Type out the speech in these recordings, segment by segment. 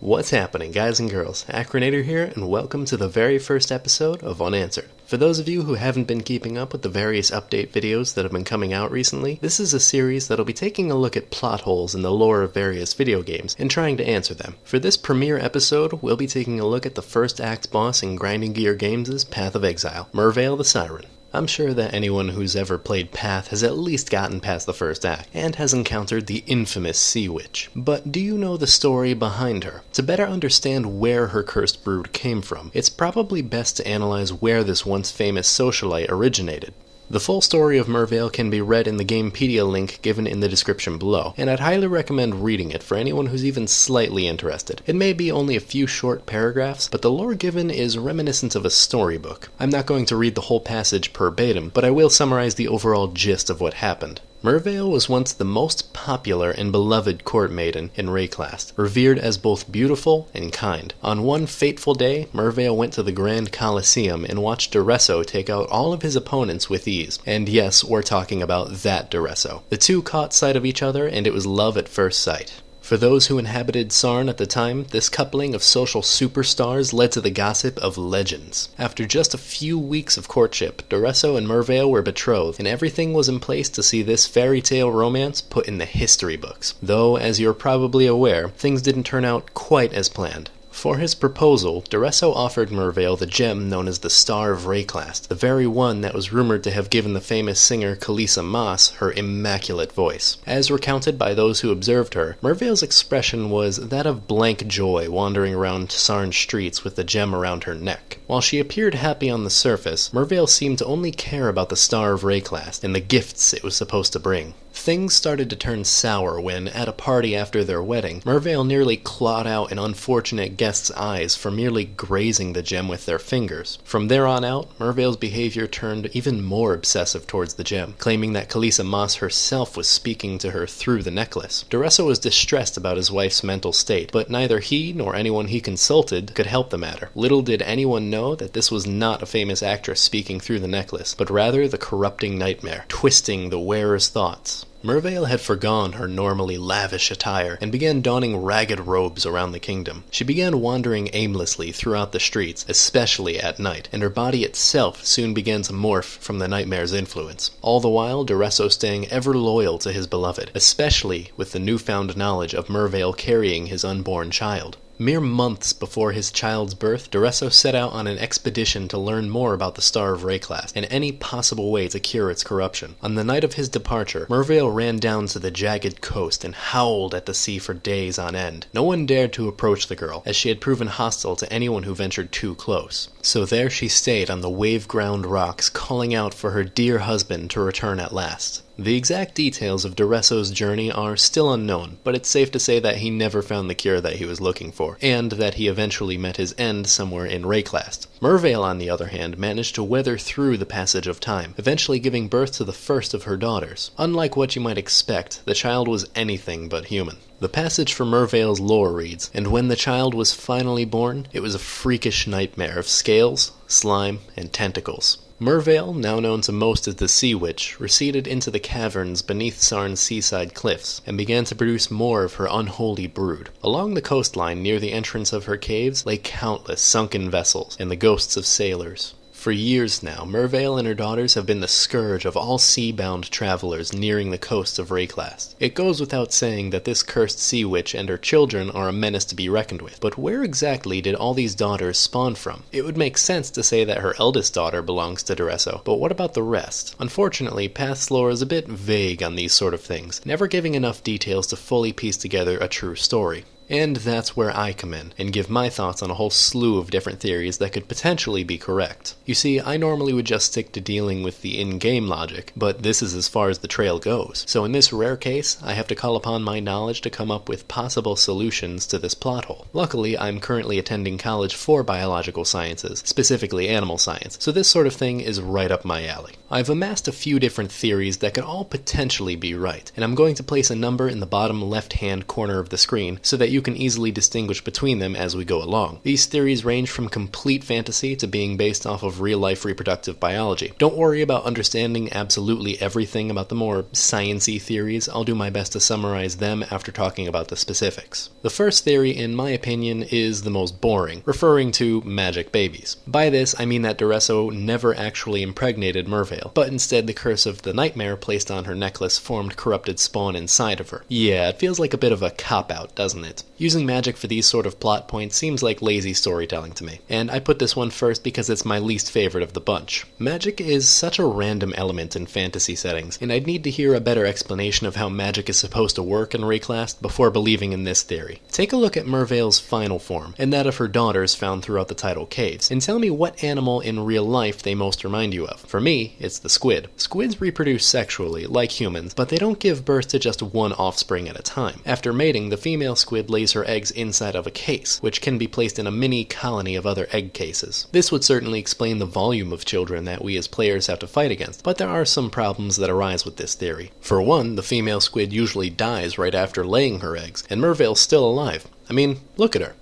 What's happening, guys and girls? Acrinator here, and welcome to the very first episode of Unanswered. For those of you who haven't been keeping up with the various update videos that have been coming out recently, this is a series that'll be taking a look at plot holes in the lore of various video games and trying to answer them. For this premiere episode, we'll be taking a look at the first act boss in Grinding Gear Games' Path of Exile, Merveil the Siren. I'm sure that anyone who's ever played Path has at least gotten past the first act, and has encountered the infamous Sea Witch. But do you know the story behind her? To better understand where her cursed brood came from, it's probably best to analyze where this once famous socialite originated. The full story of Merveil can be read in the Gamepedia link given in the description below, and I'd highly recommend reading it for anyone who's even slightly interested. It may be only a few short paragraphs, but the lore given is reminiscent of a storybook. I'm not going to read the whole passage verbatim, but I will summarize the overall gist of what happened. Merveil was once the most popular and beloved court maiden in Rayclast, revered as both beautiful and kind. On one fateful day, Merveil went to the Grand Colosseum and watched Duresso take out all of his opponents with ease. And yes, we're talking about that Duresso. The two caught sight of each other, and it was love at first sight. For those who inhabited Sarn at the time, this coupling of social superstars led to the gossip of legends. After just a few weeks of courtship, Duresso and Merveil were betrothed, and everything was in place to see this fairy tale romance put in the history books. Though, as you're probably aware, things didn't turn out quite as planned. For his proposal, Duresso offered Merveil the gem known as the Star of Rayclast, the very one that was rumored to have given the famous singer Kalisa Mas her immaculate voice. As recounted by those who observed her, Merveil's expression was that of blank joy wandering around Sarn streets with the gem around her neck. While she appeared happy on the surface, Merveil seemed to only care about the Star of Rayclast and the gifts it was supposed to bring. Things started to turn sour when, at a party after their wedding, Merveil nearly clawed out an unfortunate guest's eyes for merely grazing the gem with their fingers. From there on out, Merveil's behavior turned even more obsessive towards the gem, claiming that Kalisa Mas herself was speaking to her through the necklace. Duresso was distressed about his wife's mental state, but neither he nor anyone he consulted could help the matter. Little did anyone know that this was not a famous actress speaking through the necklace, but rather the corrupting nightmare, twisting the wearer's thoughts. Merveil had forgone her normally lavish attire and began donning ragged robes around the kingdom. She began wandering aimlessly throughout the streets, especially at night, and her body itself soon began to morph from the nightmare's influence. All the while, Duresso staying ever loyal to his beloved, especially with the newfound knowledge of Merveil carrying his unborn child. Mere months before his child's birth, Duresso set out on an expedition to learn more about the Star of Rayclast and any possible way to cure its corruption. On the night of his departure, Merveil ran down to the jagged coast and howled at the sea for days on end. No one dared to approach the girl, as she had proven hostile to anyone who ventured too close. So there she stayed on the wave-ground rocks, calling out for her dear husband to return at last. The exact details of Duresso's journey are still unknown, but it's safe to say that he never found the cure that he was looking for, and that he eventually met his end somewhere in Rayclast. Merveil, on the other hand, managed to weather through the passage of time, eventually giving birth to the first of her daughters. Unlike what you might expect, the child was anything but human. The passage for Merveil's lore reads, "And when the child was finally born, it was a freakish nightmare of scales, slime, and tentacles." Merveil, now known to most as the Sea Witch, receded into the caverns beneath Sarn's seaside cliffs, and began to produce more of her unholy brood. Along the coastline near the entrance of her caves lay countless sunken vessels, and the ghosts of sailors. For years now, Merveil and her daughters have been the scourge of all sea-bound travelers nearing the coasts of Rayclast. It goes without saying that this cursed sea witch and her children are a menace to be reckoned with, but where exactly did all these daughters spawn from? It would make sense to say that her eldest daughter belongs to Duresso, but what about the rest? Unfortunately, Path's lore is a bit vague on these sort of things, never giving enough details to fully piece together a true story. And that's where I come in, and give my thoughts on a whole slew of different theories that could potentially be correct. You see, I normally would just stick to dealing with the in-game logic, but this is as far as the trail goes. So in this rare case, I have to call upon my knowledge to come up with possible solutions to this plot hole. Luckily, I'm currently attending college for biological sciences, specifically animal science, so this sort of thing is right up my alley. I've amassed a few different theories that could all potentially be right, and I'm going to place a number in the bottom left-hand corner of the screen so that you can easily distinguish between them as we go along. These theories range from complete fantasy to being based off of real-life reproductive biology. Don't worry about understanding absolutely everything about the more science-y theories. I'll do my best to summarize them after talking about the specifics. The first theory, in my opinion, is the most boring, referring to magic babies. By this, I mean that Duresso never actually impregnated Merveil, but instead the curse of the nightmare placed on her necklace formed corrupted spawn inside of her. Yeah, it feels like a bit of a cop-out, doesn't it? Using magic for these sort of plot points seems like lazy storytelling to me, and I put this one first because it's my least favorite of the bunch. Magic is such a random element in fantasy settings, and I'd need to hear a better explanation of how magic is supposed to work in Reclast before believing in this theory. Take a look at Merveil's final form, and that of her daughters found throughout the tidal caves, and tell me what animal in real life they most remind you of. For me, it's the squid. Squids reproduce sexually, like humans, but they don't give birth to just one offspring at a time. After mating, the female squid lays her eggs inside of a case, which can be placed in a mini colony of other egg cases. This would certainly explain the volume of children that we as players have to fight against, but there are some problems that arise with this theory. For one, the female squid usually dies right after laying her eggs, and Merveil's still alive. I mean, look at her.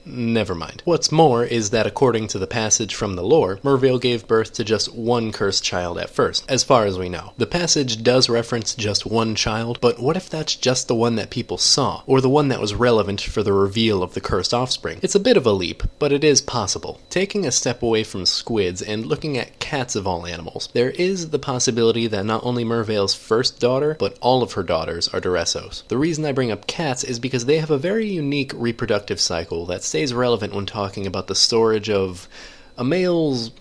Never mind. What's more is that according to the passage from the lore, Merveil gave birth to just one cursed child at first, as far as we know. The passage does reference just one child, but what if that's just the one that people saw, or the one that was relevant for the reveal of the cursed offspring? It's a bit of a leap, but it is possible. Taking a step away from squids and looking at cats of all animals, there is the possibility that not only Merveil's first daughter, but all of her daughters are Duressos. The reason I bring up cats is because they have a very unique reproductive cycle that stays relevant when talking about the storage of a male's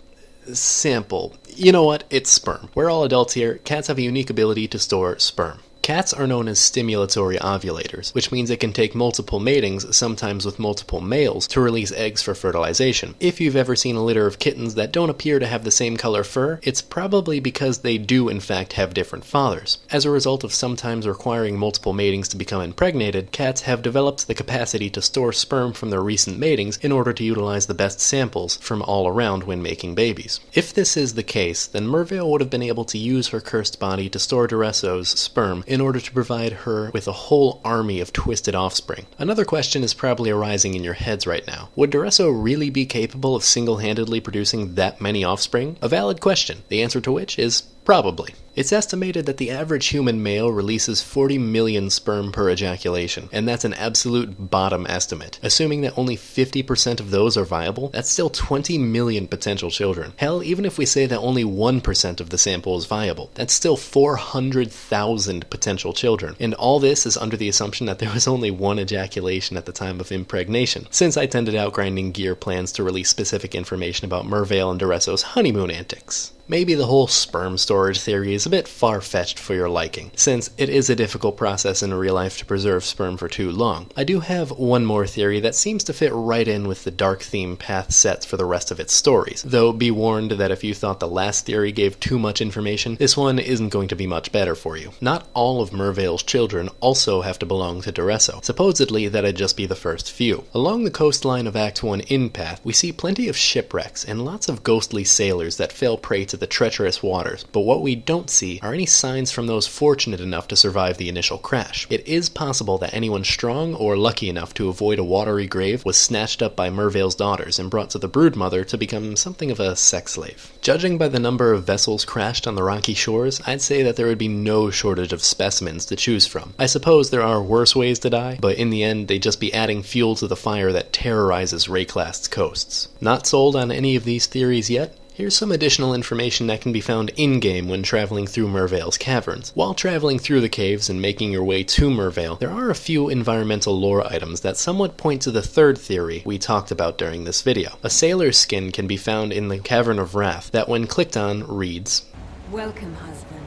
sample. You know what? It's sperm. We're all adults here. Cats have a unique ability to store sperm. Cats are known as stimulatory ovulators, which means they can take multiple matings, sometimes with multiple males, to release eggs for fertilization. If you've ever seen a litter of kittens that don't appear to have the same color fur, it's probably because they do in fact have different fathers. As a result of sometimes requiring multiple matings to become impregnated, cats have developed the capacity to store sperm from their recent matings in order to utilize the best samples from all around when making babies. If this is the case, then Merveil would have been able to use her cursed body to store Duresso's sperm in order to provide her with a whole army of twisted offspring. Another question is probably arising in your heads right now. Would Duresso really be capable of single-handedly producing that many offspring? A valid question, the answer to which is probably. It's estimated that the average human male releases 40 million sperm per ejaculation, and that's an absolute bottom estimate. Assuming that only 50% of those are viable, that's still 20 million potential children. Hell, even if we say that only 1% of the sample is viable, that's still 400,000 potential children. And all this is under the assumption that there was only one ejaculation at the time of impregnation, since I tended out grinding gear plans to release specific information about Merveil and Duresso's honeymoon antics. Maybe the whole sperm storage theory is a bit far-fetched for your liking, since it is a difficult process in real life to preserve sperm for too long. I do have one more theory that seems to fit right in with the dark theme Path sets for the rest of its stories, though be warned that if you thought the last theory gave too much information, this one isn't going to be much better for you. Not all of Merveil's children also have to belong to Duresso. Supposedly, that'd just be the first few. Along the coastline of Act 1 in Path, we see plenty of shipwrecks and lots of ghostly sailors that fell prey to the treacherous waters, but what we don't see are any signs from those fortunate enough to survive the initial crash. It is possible that anyone strong or lucky enough to avoid a watery grave was snatched up by Merveil's daughters and brought to the broodmother to become something of a sex slave. Judging by the number of vessels crashed on the rocky shores, I'd say that there would be no shortage of specimens to choose from. I suppose there are worse ways to die, but in the end they'd just be adding fuel to the fire that terrorizes Reclast's coasts. Not sold on any of these theories yet? Here's some additional information that can be found in-game when traveling through Merveil's caverns. While traveling through the caves and making your way to Merveil, there are a few environmental lore items that somewhat point to the third theory we talked about during this video. A sailor's skin can be found in the Cavern of Wrath that when clicked on reads, "Welcome, husband.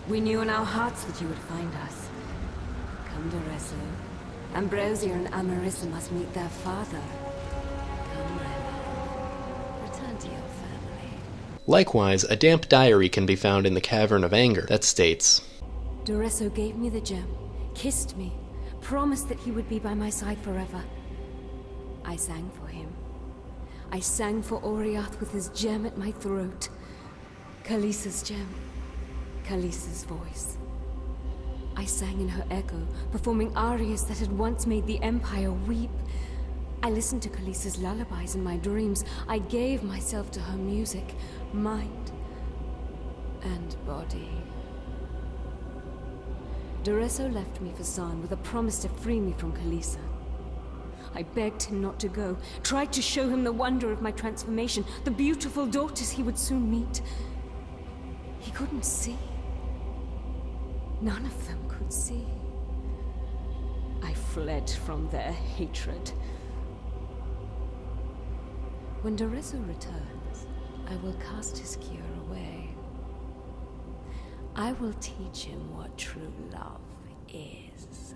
We knew in our hearts that you would find us. Come, Duresso. Ambrosia and Amarissa must meet their father. Come, my love. Return to your family." Likewise, a damp diary can be found in the Cavern of Anger that states, "Duresso gave me the gem, kissed me, promised that he would be by my side forever. I sang for him. I sang for Oriath with his gem at my throat. Khaleesi's gem, Khaleesi's voice. I sang in her echo, performing arias that had once made the Empire weep. I listened to Khaleesi's lullabies in my dreams. I gave myself to her music, mind and body. Dureso left me for Zaan with a promise to free me from Khaleesi. I begged him not to go, tried to show him the wonder of my transformation, the beautiful daughters he would soon meet. He couldn't see. None of them could see. I fled from their hatred. When Dureso returns, I will cast his cure away. I will teach him what true love is.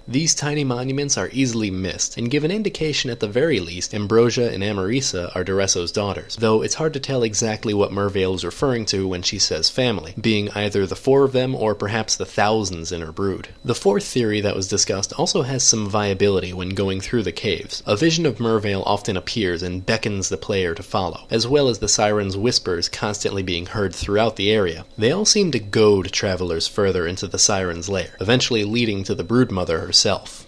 These tiny monuments are easily missed, and give an indication at the very least Ambrosia and Amarisa are Dureso's daughters, though it's hard to tell exactly what Merveil is referring to when she says family, being either the 4 of them or perhaps the thousands in her brood. The 4th theory that was discussed also has some viability when going through the caves. A vision of Merveil often appears and beckons the player to follow, as well as the siren's whispers constantly being heard throughout the area. They all seem to goad travelers further into the siren's lair, eventually leading to the broodmother herself.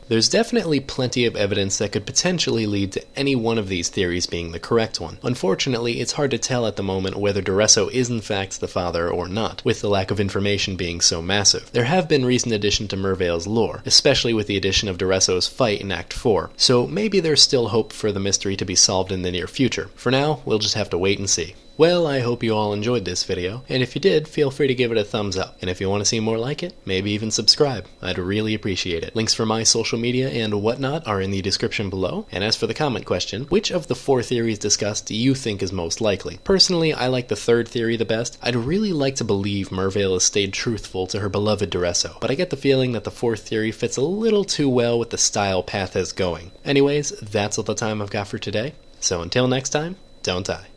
There's definitely plenty of evidence that could potentially lead to any one of these theories being the correct one. Unfortunately, it's hard to tell at the moment whether Dureso is in fact the father or not, with the lack of information being so massive. There have been recent additions to Merveil's lore, especially with the addition of Dureso's fight in Act 4, so maybe there's still hope for the mystery to be solved in the near future. For now, we'll just have to wait and see. Well, I hope you all enjoyed this video, and if you did, feel free to give it a thumbs up, and if you want to see more like it, maybe even subscribe. I'd really appreciate it. Links for my social media and whatnot are in the description below, and as for the comment question, which of the 4 theories discussed do you think is most likely? Personally, I like the 3rd theory the best. I'd really like to believe Merveil has stayed truthful to her beloved Dureso, but I get the feeling that the 4th theory fits a little too well with the style Path is going. Anyways, that's all the time I've got for today, so until next time, don't die.